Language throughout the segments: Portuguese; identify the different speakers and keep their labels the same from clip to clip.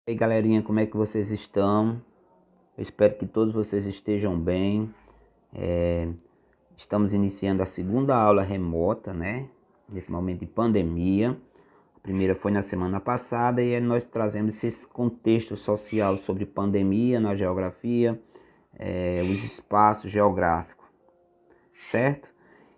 Speaker 1: E aí, galerinha, como é que vocês estão? Eu espero que todos vocês estejam bem. Estamos iniciando a segunda aula remota, né? Nesse momento de pandemia. A primeira foi na semana passada e nós trazemos esse contexto social sobre pandemia na geografia, os espaços geográficos, certo?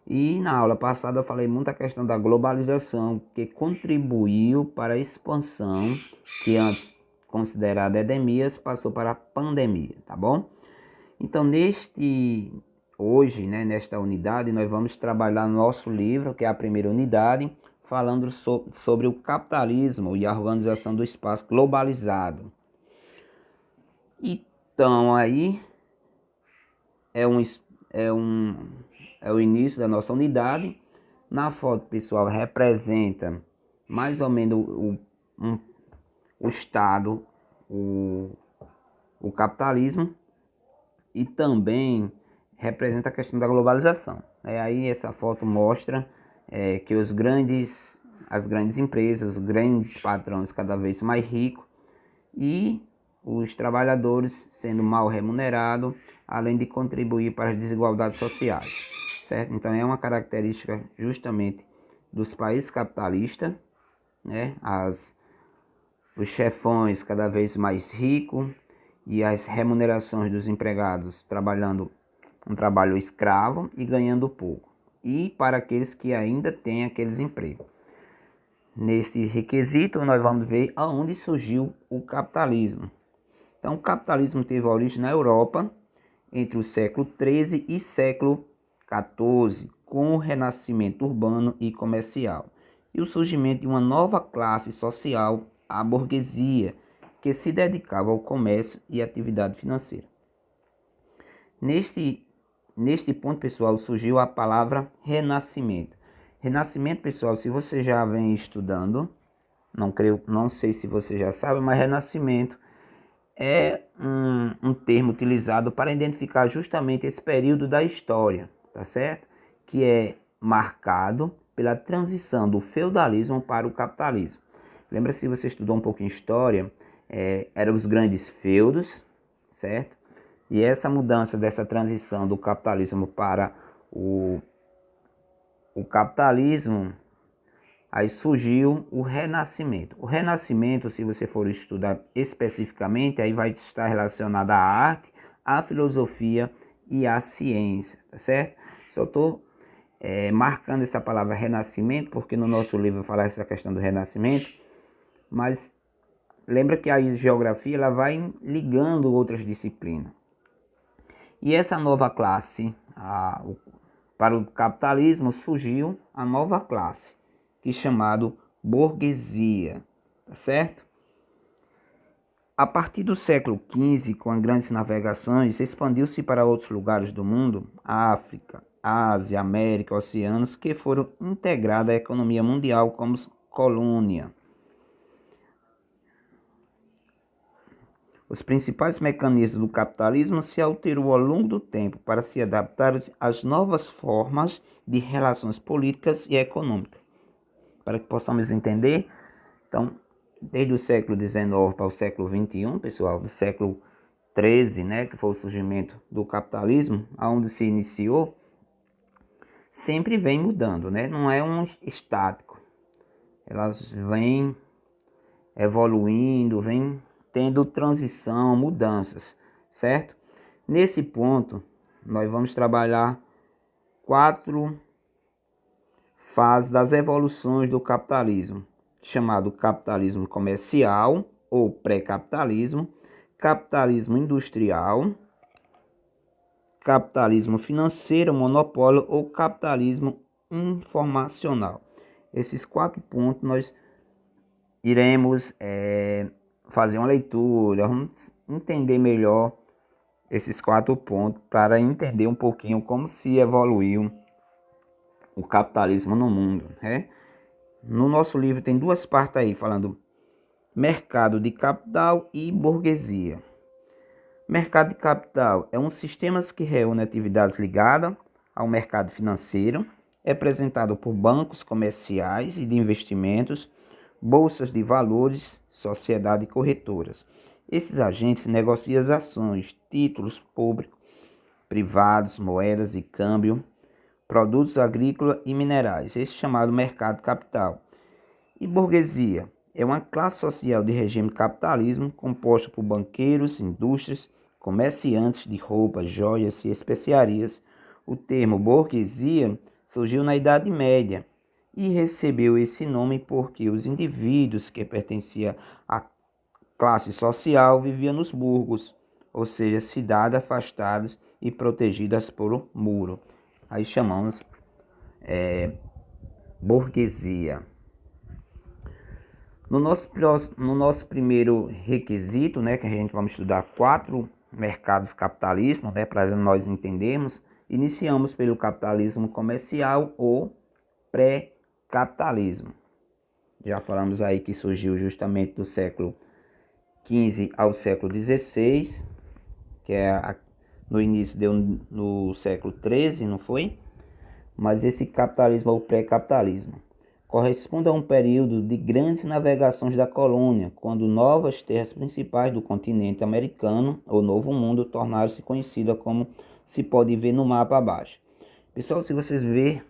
Speaker 1: E na aula passada eu falei muito a questão da globalização, que contribuiu para a expansão que antes considerada endemias passou para a pandemia, tá bom? Então hoje, né, nesta unidade, nós vamos trabalhar no nosso livro, que é a primeira unidade, falando sobre o capitalismo e a organização do espaço globalizado. Então aí é um, é um, é o início da nossa unidade. Na foto, pessoal, representa mais ou menos o Estado, o capitalismo, e também representa a questão da globalização. Aí essa foto mostra que as grandes empresas, os grandes patrões cada vez mais ricos e os trabalhadores sendo mal remunerados, além de contribuir para as desigualdades sociais, certo? Então é uma característica justamente dos países capitalistas, né? Os chefões cada vez mais ricos e as remunerações dos empregados trabalhando um trabalho escravo e ganhando pouco. E para aqueles que ainda têm aqueles empregos. Nesse requisito, nós vamos ver aonde surgiu o capitalismo. Então, o capitalismo teve origem na Europa entre o século XIII e século XIV, com o renascimento urbano e comercial, e o surgimento de uma nova classe social, a burguesia, que se dedicava ao comércio e atividade financeira. Neste ponto, pessoal, surgiu a palavra renascimento. Renascimento, pessoal, se você já vem estudando, não sei se você já sabe, mas renascimento é um termo utilizado para identificar justamente esse período da história, tá certo? Que é marcado pela transição do feudalismo para o capitalismo. Lembra, se você estudou um pouquinho história, eram os grandes feudos, certo? E essa mudança dessa transição do capitalismo para o capitalismo, aí surgiu o Renascimento. O Renascimento, se você for estudar especificamente, aí vai estar relacionado à arte, à filosofia e à ciência, tá certo? Só estou marcando essa palavra Renascimento, porque no nosso livro fala essa questão do Renascimento, mas lembra que a geografia ela vai ligando outras disciplinas. E essa nova classe, para o capitalismo, surgiu a nova classe, que é chamado burguesia, tá certo? A partir do século XV, com as grandes navegações, expandiu-se para outros lugares do mundo, África, Ásia, América, Oceanos, que foram integrados à economia mundial como colônia. Os principais mecanismos do capitalismo se alterou ao longo do tempo para se adaptar às novas formas de relações políticas e econômicas. Para que possamos entender, então, desde o século XIX para o século XXI, pessoal, do século XIII, né, que foi o surgimento do capitalismo, onde se iniciou, sempre vem mudando, né? Não é um estático. Elas vêm evoluindo, vêm tendo transição, mudanças, certo? Nesse ponto, nós vamos trabalhar 4 fases das evoluções do capitalismo, chamado capitalismo comercial ou pré-capitalismo, capitalismo industrial, capitalismo financeiro, monopólio ou capitalismo informacional. Esses 4 pontos nós iremos fazer uma leitura, vamos entender melhor esses 4 pontos para entender um pouquinho como se evoluiu o capitalismo no mundo, né? No nosso livro tem 2 partes aí, falando mercado de capital e burguesia. Mercado de capital é um sistema que reúne atividades ligadas ao mercado financeiro, é apresentado por bancos comerciais e de investimentos, bolsas de valores, sociedade e corretoras. Esses agentes negociam as ações, títulos públicos, privados, moedas e câmbio, produtos agrícolas e minerais, esse chamado mercado capital. E burguesia é uma classe social de regime capitalismo composta por banqueiros, indústrias, comerciantes de roupas, joias e especiarias. O termo burguesia surgiu na Idade Média e recebeu esse nome porque os indivíduos que pertenciam à classe social viviam nos burgos, ou seja, cidades afastadas e protegidas por muro. Aí chamamos burguesia. No nosso primeiro requisito, né, que a gente vamos estudar 4 mercados capitalistas, né, para nós entendermos, iniciamos pelo capitalismo comercial ou pré-capitalismo. Já falamos aí que surgiu justamente do século XV ao século XVI, que no início deu no século XIII, não foi? Mas esse capitalismo ou pré-capitalismo corresponde a um período de grandes navegações da colônia, quando novas terras principais do continente americano, ou Novo Mundo, tornaram-se conhecidas como se pode ver no mapa abaixo. Pessoal, se vocês verem,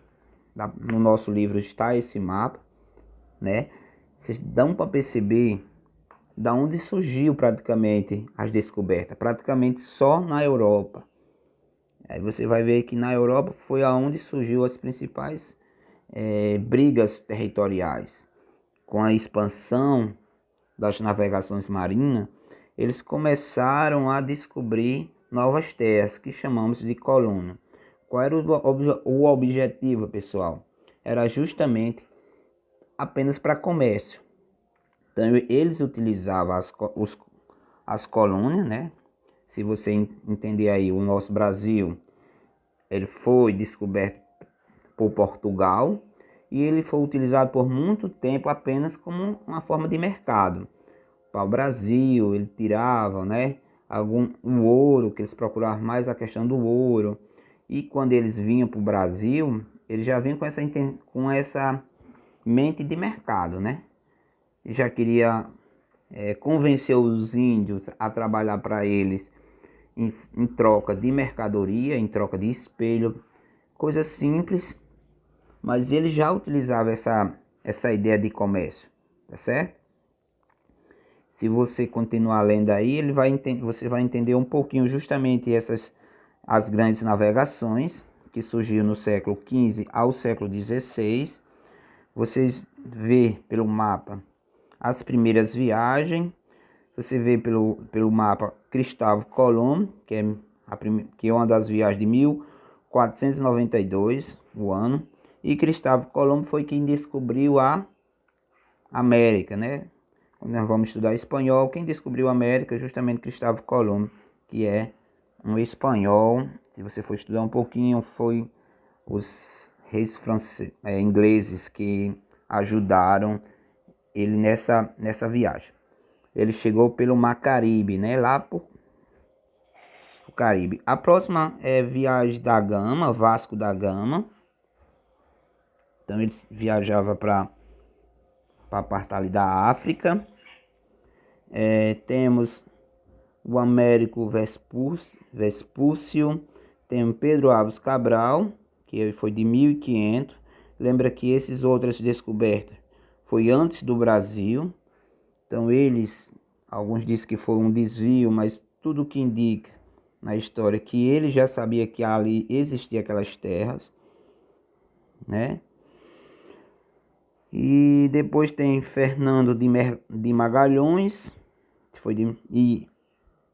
Speaker 1: no nosso livro está esse mapa, né? Vocês dão para perceber da onde surgiu praticamente as descobertas, praticamente só na Europa. Aí você vai ver que na Europa foi aonde surgiu as principais brigas territoriais. Com a expansão das navegações marinhas, eles começaram a descobrir novas terras que chamamos de colônia. Qual era o objetivo, pessoal? Era justamente apenas para comércio. Então eles utilizavam as colônias, né? Se você entender aí, o nosso Brasil, ele foi descoberto por Portugal e ele foi utilizado por muito tempo apenas como uma forma de mercado. Para o Brasil, ele tirava, né, o ouro, que eles procuravam mais a questão do ouro. E quando eles vinham para o Brasil, eles já vinham com essa mente de mercado, né? E já queria convencer os índios a trabalhar para eles em troca de mercadoria, em troca de espelho, coisas simples, mas ele já utilizava essa ideia de comércio, tá certo? Se você continuar lendo aí, você vai entender um pouquinho justamente as grandes navegações que surgiram no século XV ao século XVI. Vocês vê pelo mapa as primeiras viagens. Você vê pelo mapa Cristóvão Colombo, que é uma das viagens de 1492, o ano. E Cristóvão Colombo foi quem descobriu a América, né? Quando nós vamos estudar espanhol, quem descobriu a América é justamente Cristóvão Colombo, que é um espanhol. Se você for estudar um pouquinho, foi os reis ingleses que ajudaram ele nessa viagem. Ele chegou pelo Mar Caribe, né? Lá pro Caribe. A próxima é viagem da Gama, Vasco da Gama. Então ele viajava para a parte ali da África. Temos o Américo Vespúcio. Temos Pedro Álvares Cabral, que foi de 1500. Lembra que esses outras descobertas foi antes do Brasil. Então alguns dizem que foi um desvio, mas tudo que indica na história que ele já sabia que ali existia aquelas terras, né? E depois tem Fernando de Magalhães, e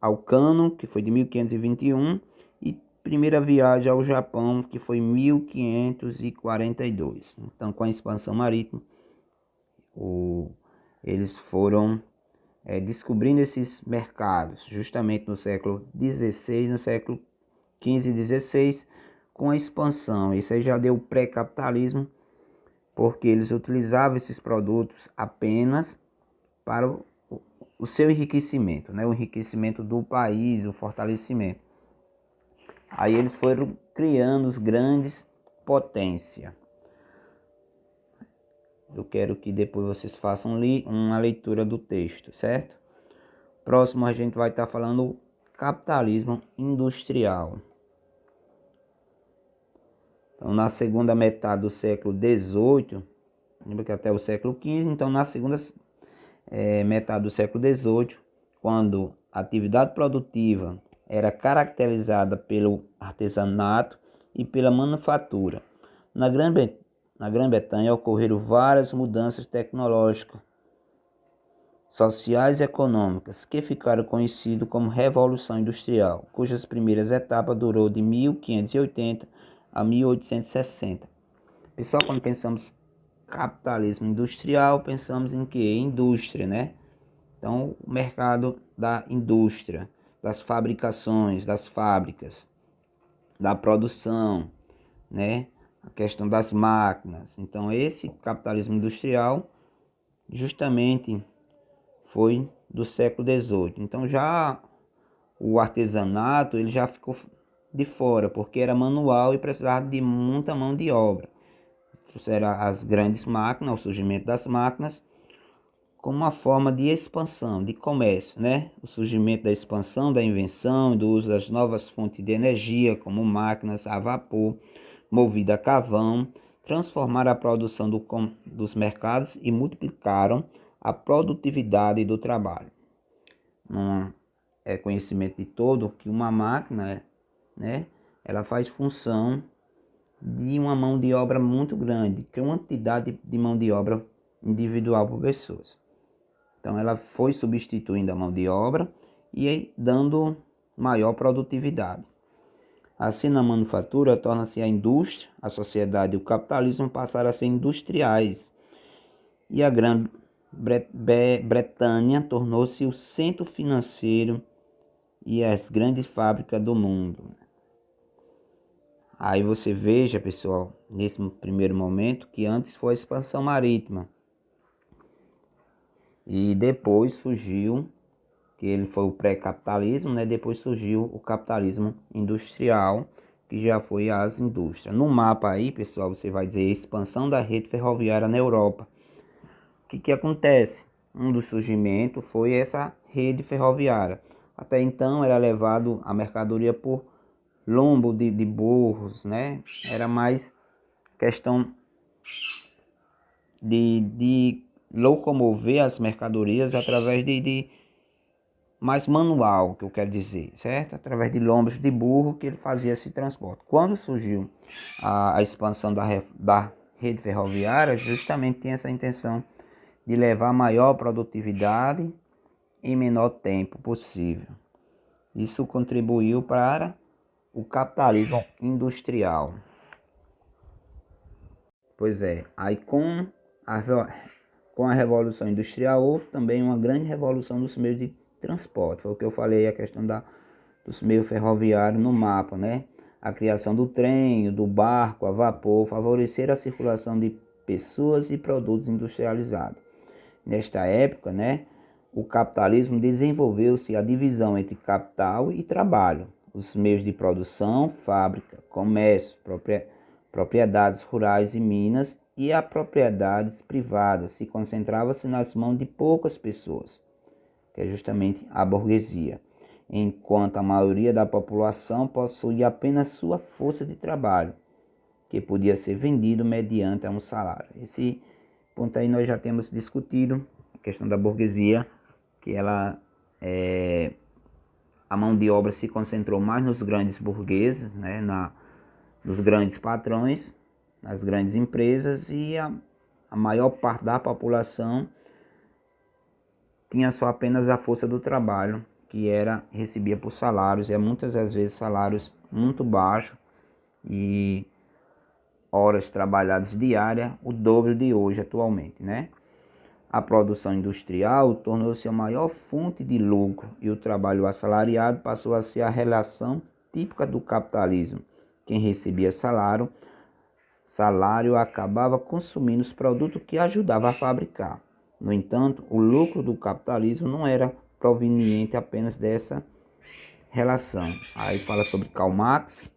Speaker 1: Alcano, que foi de 1521, e primeira viagem ao Japão, que foi em 1542. Então, com a expansão marítima, eles foram descobrindo esses mercados, justamente no século XVI, no século XV e XVI, com a expansão. Isso aí já deu pré-capitalismo, porque eles utilizavam esses produtos apenas para o seu enriquecimento, né? O enriquecimento do país, o fortalecimento. Aí eles foram criando os grandes potências. Eu quero que depois vocês façam uma leitura do texto, certo? Próximo a gente vai estar falando capitalismo industrial. Então, na segunda metade do século XVIII, lembra que até o século XV, então na segunda metade do século XVIII, quando a atividade produtiva era caracterizada pelo artesanato e pela manufatura. Na Grã-Bretanha ocorreram várias mudanças tecnológicas, sociais e econômicas, que ficaram conhecidas como Revolução Industrial, cujas primeiras etapas durou de 1580 a 1860. Pessoal, quando pensamos capitalismo industrial, pensamos em que? Indústria, né? Então, o mercado da indústria, das fabricações, das fábricas, da produção, né? A questão das máquinas. Então, esse capitalismo industrial justamente foi do século XVIII. Então, já o artesanato ele já ficou de fora, porque era manual e precisava de muita mão de obra. Trouxeram as grandes máquinas, o surgimento das máquinas, como uma forma de expansão, de comércio, né? O surgimento da expansão, da invenção, do uso das novas fontes de energia, como máquinas a vapor, movida a carvão, transformaram a produção dos mercados e multiplicaram a produtividade do trabalho. Não é conhecimento de todo que uma máquina, né? Ela faz função de uma mão de obra muito grande, que é uma quantidade de mão de obra individual por pessoas. Então ela foi substituindo a mão de obra e aí dando maior produtividade. Assim, na manufatura, torna-se a indústria, a sociedade e o capitalismo passaram a ser industriais. E a Grã-Bretanha tornou-se o centro financeiro e as grandes fábricas do mundo. Aí você veja, pessoal, nesse primeiro momento, que antes foi a expansão marítima. E depois surgiu, que ele foi o pré-capitalismo, né? Depois surgiu o capitalismo industrial, que já foi as indústrias. No mapa aí, pessoal, você vai dizer expansão da rede ferroviária na Europa. O que acontece? Um dos surgimentos foi essa rede ferroviária. Até então era levado a mercadoria por lombo de burros, né? Era mais questão de locomover as mercadorias através de mais manual, que eu quero dizer, certo? Através de lombos de burro que ele fazia esse transporte. Quando surgiu a expansão da rede ferroviária, justamente tem essa intenção de levar maior produtividade em menor tempo possível. Isso contribuiu para o capitalismo industrial. Pois é, aí com a Revolução Industrial houve também uma grande revolução dos meios de transporte. Foi o que eu falei, a questão dos meios ferroviários no mapa, né? A criação do trem, do barco, a vapor, favorecer a circulação de pessoas e produtos industrializados. Nesta época, né, o capitalismo desenvolveu-se a divisão entre capital e trabalho, os meios de produção, fábrica, comércio, propriedades rurais e minas e a propriedades privadas se concentrava-se nas mãos de poucas pessoas, que é justamente a burguesia, enquanto a maioria da população possuía apenas sua força de trabalho, que podia ser vendido mediante um salário. Esse ponto aí nós já temos discutido, a questão da burguesia, que a mão de obra se concentrou mais nos grandes burgueses, né, nos grandes patrões, nas grandes empresas, e a maior parte da população tinha só apenas a força do trabalho, que recebia por salários, e muitas das vezes salários muito baixos, e horas trabalhadas diárias, o dobro de hoje atualmente, né? A produção industrial tornou-se a maior fonte de lucro e o trabalho assalariado passou a ser a relação típica do capitalismo. Quem recebia salário acabava consumindo os produtos que ajudava a fabricar. No entanto, o lucro do capitalismo não era proveniente apenas dessa relação. Aí fala sobre Karl Marx,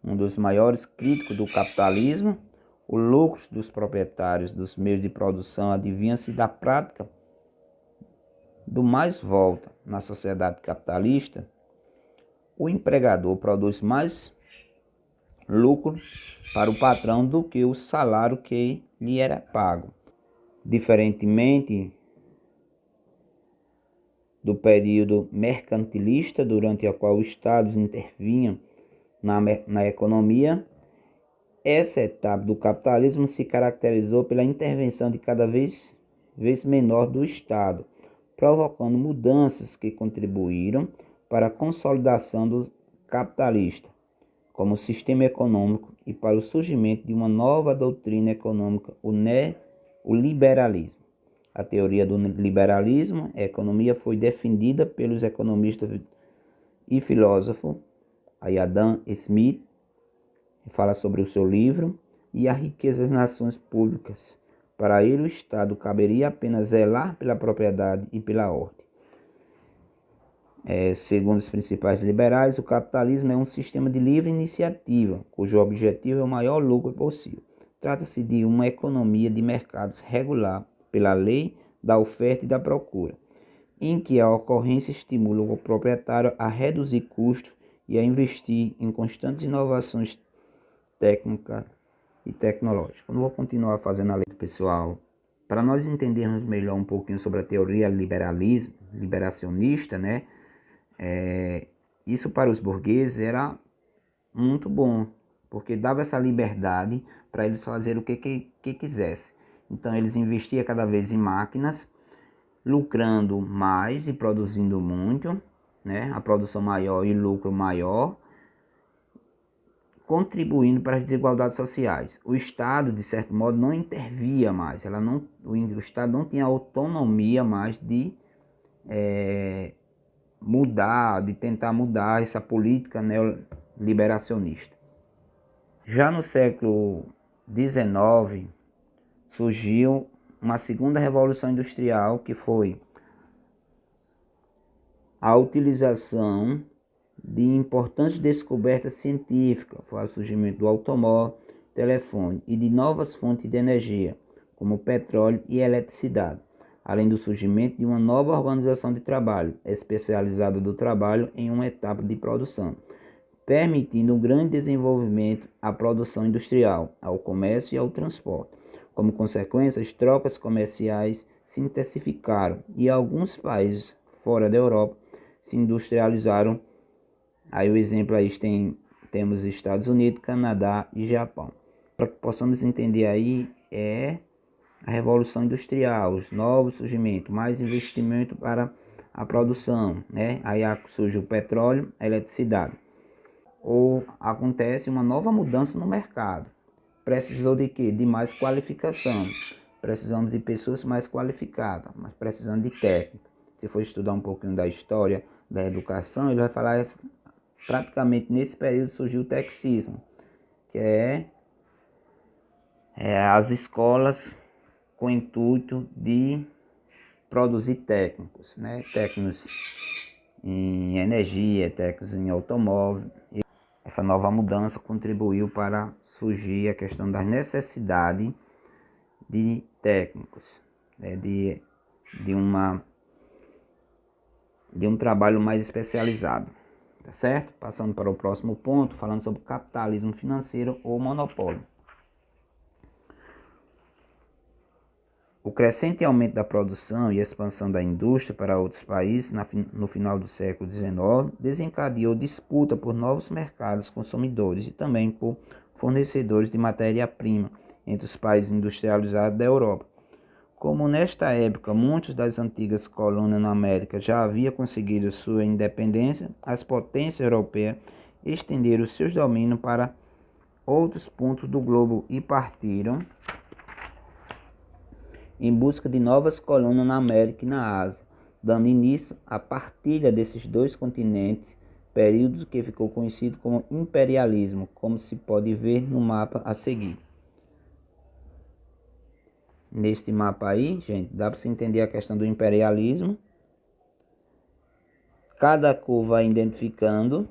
Speaker 1: um dos maiores críticos do capitalismo. O lucro dos proprietários dos meios de produção adivinha-se da prática do mais volta. Na sociedade capitalista, o empregador produz mais lucro para o patrão do que o salário que lhe era pago. Diferentemente do período mercantilista, durante o qual o Estado intervinha na economia, essa etapa do capitalismo se caracterizou pela intervenção de cada vez menor do Estado, provocando mudanças que contribuíram para a consolidação do capitalista como sistema econômico e para o surgimento de uma nova doutrina econômica, o liberalismo. A teoria do liberalismo, a economia, foi defendida pelos economistas e filósofos Adam Smith, que fala sobre o seu livro, e a riqueza das nações públicas. Para ele, o Estado caberia apenas zelar pela propriedade e pela ordem. Segundo os principais liberais, o capitalismo é um sistema de livre iniciativa, cujo objetivo é o maior lucro possível. Trata-se de uma economia de mercados regular pela lei da oferta e da procura, em que a ocorrência estimula o proprietário a reduzir custos e a investir em constantes inovações técnicas e tecnológicas. Eu não vou continuar fazendo a leitura, pessoal. Para nós entendermos melhor um pouquinho sobre a teoria liberacionista, né? Isso para os burgueses era muito bom, porque dava essa liberdade para eles fazerem o que quisessem. Então eles investiam cada vez em máquinas, lucrando mais e produzindo muito, né? A produção maior e lucro maior, contribuindo para as desigualdades sociais. O Estado, de certo modo, não intervia mais, o Estado não tinha autonomia mais de tentar mudar essa política neoliberacionista. Já no século XIX, surgiu uma segunda revolução industrial, que foi a utilização de importantes descobertas científicas, foi o surgimento do automóvel, telefone e de novas fontes de energia, como petróleo e eletricidade, além do surgimento de uma nova organização de trabalho, especializada do trabalho em uma etapa de produção, permitindo um grande desenvolvimento à produção industrial, ao comércio e ao transporte. Como consequência, as trocas comerciais se intensificaram e alguns países fora da Europa se industrializaram. Aí o exemplo aí temos Estados Unidos, Canadá e Japão. Para que possamos entender aí a revolução industrial, os novos surgimentos, mais investimento para a produção, né? Aí surge o petróleo, a eletricidade. Ou acontece uma nova mudança no mercado. Precisou de quê? De mais qualificação. Precisamos de pessoas mais qualificadas, mas precisamos de técnica. Se for estudar um pouquinho da história da educação, ele vai falar praticamente nesse período surgiu o tecnicismo, que é as escolas com o intuito de produzir técnicos, né? Técnicos em energia, técnicos em automóvel. Essa nova mudança contribuiu para surgir a questão da necessidade de técnicos, né, de um trabalho mais especializado, tá certo? Passando para o próximo ponto, falando sobre capitalismo financeiro ou monopólio. O crescente aumento da produção e expansão da indústria para outros países no final do século XIX desencadeou disputa por novos mercados consumidores e também por fornecedores de matéria-prima entre os países industrializados da Europa. Como nesta época muitas das antigas colônias na América já haviam conseguido sua independência, as potências europeias estenderam seus domínios para outros pontos do globo e partiram em busca de novas colônias na América e na Ásia, dando início à partilha desses dois continentes, período que ficou conhecido como imperialismo, como se pode ver no mapa a seguir. Neste mapa aí, gente, dá para se entender a questão do imperialismo. Cada cor vai identificando,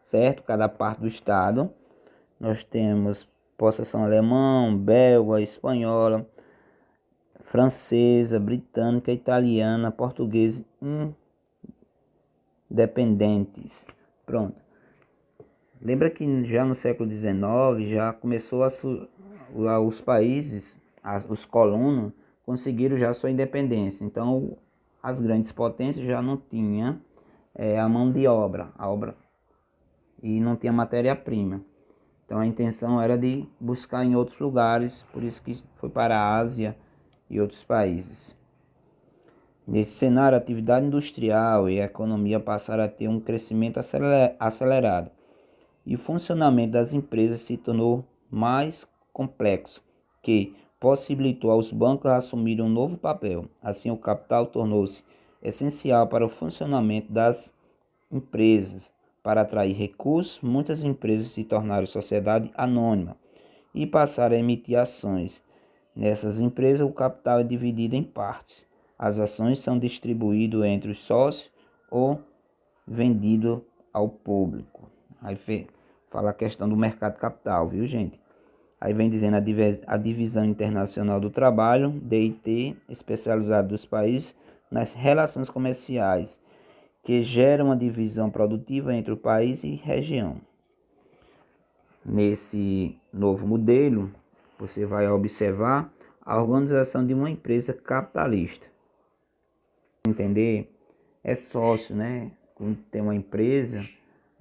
Speaker 1: certo? Cada parte do estado. Nós temos possessão alemã, belga, espanhola, francesa, britânica, italiana, portuguesa, independentes. Pronto. Lembra que já no século XIX já começou os países, os colonos, conseguiram já sua independência. Então as grandes potências já não tinham a mão de obra, e não tinha matéria-prima. Então a intenção era de buscar em outros lugares, por isso que foi para a Ásia e outros países. Nesse cenário, a atividade industrial e a economia passaram a ter um crescimento acelerado e o funcionamento das empresas se tornou mais complexo, que possibilitou aos bancos assumirem um novo papel. Assim, o capital tornou-se essencial para o funcionamento das empresas. Para atrair recursos, muitas empresas se tornaram sociedade anônima e passaram a emitir ações. Nessas empresas, o capital é dividido em partes. As ações são distribuídas entre os sócios ou vendidas ao público. Aí fala a questão do mercado de capital, viu, gente? Aí vem dizendo a Divisão Internacional do Trabalho, DIT, especializada dos países nas relações comerciais, que gera uma divisão produtiva entre o país e região. Nesse novo modelo, você vai observar a organização de uma empresa capitalista. Entender? É sócio, né? Quando tem uma empresa,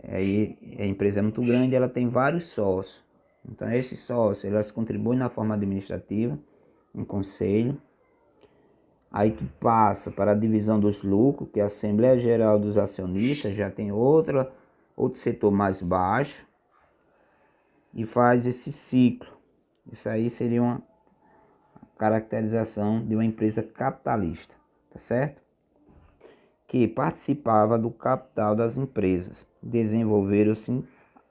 Speaker 1: aí a empresa é muito grande, ela tem vários sócios. Então esses sócios, elas contribuem na forma administrativa, um conselho. Aí tu passa para a divisão dos lucros, que é a Assembleia Geral dos Acionistas, já tem outro setor mais baixo, e faz esse ciclo. Isso aí seria uma caracterização de uma empresa capitalista, tá certo? Que participava do capital das empresas. Desenvolveram-se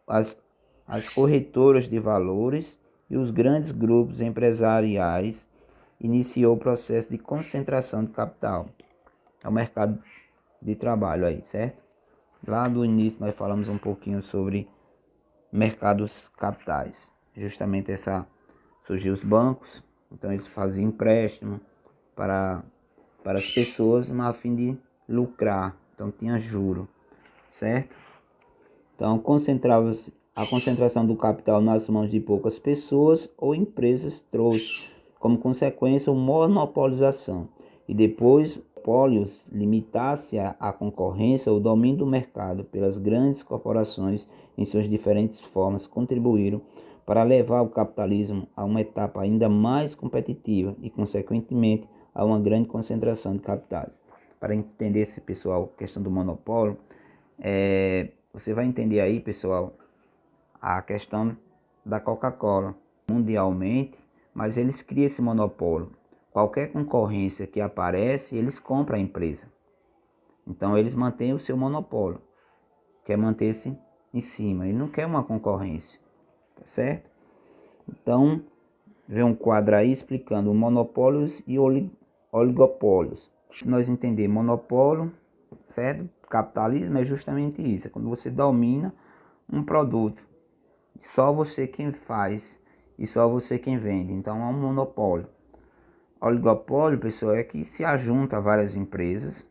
Speaker 1: as corretoras de valores e os grandes grupos empresariais. Iniciou o processo de concentração de capital. É o mercado de trabalho aí, certo? Lá do início nós falamos um pouquinho sobre mercados capitais. Justamente surgiu os bancos, então eles faziam empréstimo para as pessoas, mas a fim de lucrar. Então tinha juro, certo? Então concentrava-se a concentração do capital nas mãos de poucas pessoas ou empresas trouxe como consequência uma monopolização e depois monopólios limitasse a concorrência ou o domínio do mercado pelas grandes corporações em suas diferentes formas contribuíram para levar o capitalismo a uma etapa ainda mais competitiva e consequentemente a uma grande concentração de capitais. Para entender esse pessoal, questão do monopólio, você vai entender aí, pessoal, a questão da Coca-Cola mundialmente, mas eles criam esse monopólio. Qualquer concorrência que aparece, eles compram a empresa. Então eles mantêm o seu monopólio, quer manter-se em cima, ele não quer uma concorrência, tá certo? Então, vem um quadro aí explicando monopólios e oligopólios. Se nós entender monopólio, certo? Capitalismo é justamente isso, é quando você domina um produto, só você quem faz e só você quem vende, então é um monopólio. Oligopólio, pessoal, é que se ajunta a várias empresas,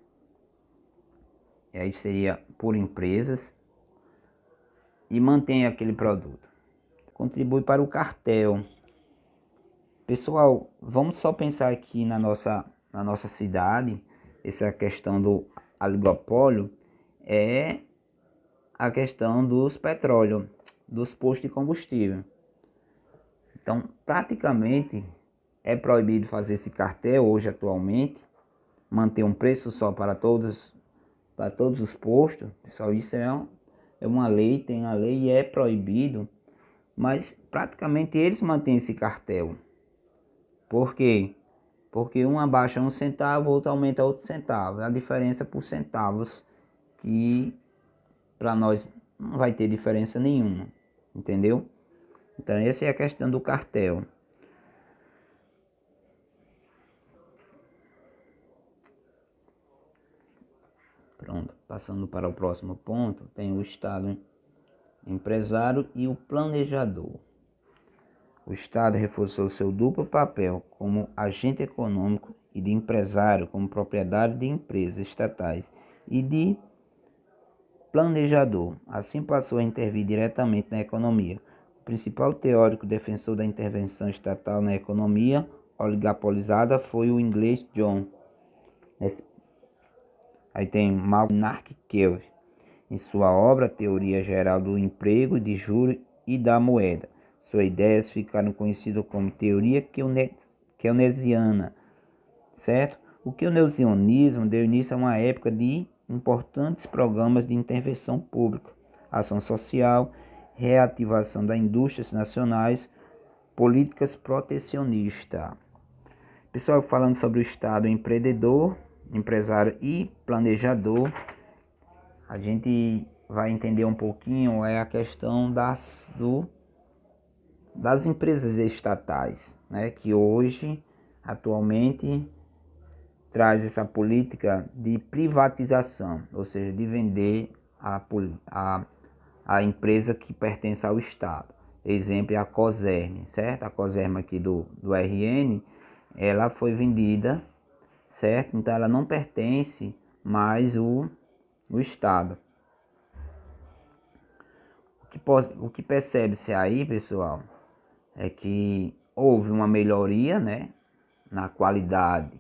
Speaker 1: e aí seria por empresas, e mantém aquele produto. Contribui para o cartel. Pessoal, vamos só pensar aqui na nossa cidade, essa questão do oligopólio é a questão dos petróleos, dos postos de combustível. Então, praticamente é proibido fazer esse cartel hoje atualmente, manter um preço só para todos os postos. Pessoal, isso é uma lei, tem uma lei e é proibido, mas praticamente eles mantêm esse cartel. Por quê? Porque um abaixa 1 centavo, outro aumenta outro centavo. A diferença por centavos que para nós não vai ter diferença nenhuma, entendeu? Então essa é a questão do cartel. Pronto, passando para o próximo ponto, tem o Estado empresário e o planejador. O Estado reforçou seu duplo papel como agente econômico e de empresário, como proprietário de empresas estatais e de planejador. Assim passou a intervir diretamente na economia. O principal teórico defensor da intervenção estatal na economia oligopolizada foi o inglês John. Aí tem Maynard Keynes, em sua obra Teoria Geral do Emprego, de Juros e da Moeda. Suas ideias ficaram conhecidas como teoria keynesiana, certo? O keynesianismo deu início a uma época de importantes programas de intervenção pública, ação social, reativação das indústrias nacionais, políticas protecionistas. Pessoal, falando sobre o Estado empreendedor, empresário e planejador, a gente vai entender um pouquinho a questão das empresas estatais, né, que hoje, atualmente, traz essa política de privatização, ou seja, de vender a empresa que pertence ao Estado. Exemplo é a Coserme, certo? A Coserme aqui do RN, ela foi vendida, certo? Então ela não pertence mais o Estado. O que percebe-se aí, pessoal, é que houve uma melhoria, né, na qualidade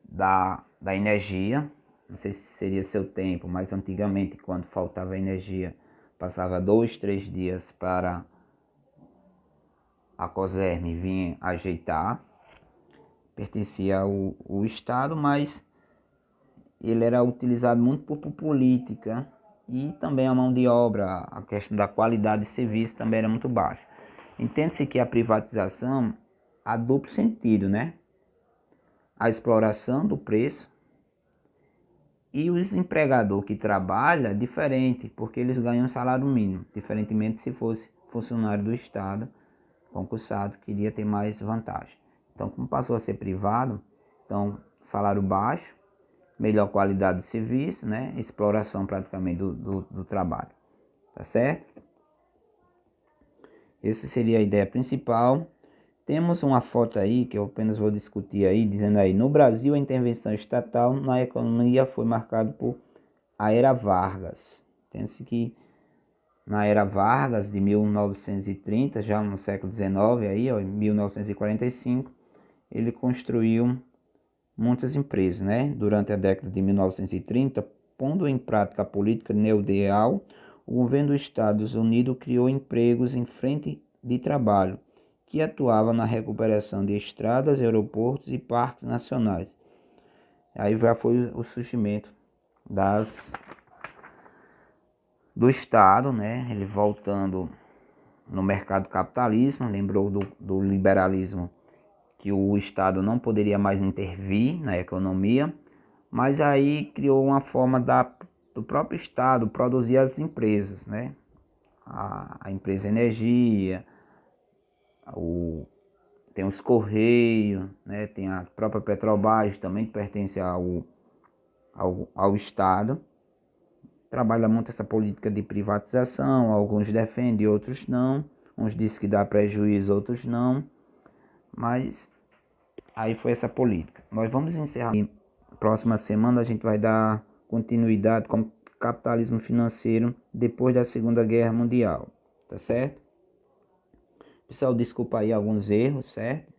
Speaker 1: da energia. Não sei se seria seu tempo, mas antigamente, quando faltava energia, passava 2, 3 dias para a Coserme vir ajeitar. Pertencia ao Estado, mas ele era utilizado muito por política e também a mão de obra, a questão da qualidade de serviço também era muito baixa. Entende-se que a privatização há duplo sentido, né? A exploração do preço e o desempregador que trabalha diferente, porque eles ganham salário mínimo, diferentemente se fosse funcionário do Estado, concursado, queria ter mais vantagem. Então, como passou a ser privado, então salário baixo, melhor qualidade de serviço, né? Exploração praticamente do trabalho, tá certo? Essa seria a ideia principal. Temos uma foto aí que eu apenas vou discutir aí, dizendo aí: no Brasil a intervenção estatal na economia foi marcada por a Era Vargas. Entende-se que na Era Vargas de 1930, já no século XIX, aí, ó, em 1945, ele construiu muitas empresas, né? Durante a década de 1930, pondo em prática a política neoliberal, o governo dos Estados Unidos criou empregos em frente de trabalho, que atuava na recuperação de estradas, aeroportos e parques nacionais. Aí já foi o surgimento do Estado, né? Ele voltando no mercado capitalismo, lembrou do liberalismo, que o Estado não poderia mais intervir na economia, mas aí criou uma forma do próprio Estado produzir as empresas, né? A empresa Energia, tem os Correios, né? Tem a própria Petrobras, também que pertence ao Estado. Trabalha muito essa política de privatização, alguns defendem, outros não. Uns dizem que dá prejuízo, outros não. Mas aí foi essa política. Nós vamos encerrar. E próxima semana a gente vai dar continuidade com o capitalismo financeiro depois da Segunda Guerra Mundial. Tá certo? Pessoal, desculpa aí alguns erros, certo?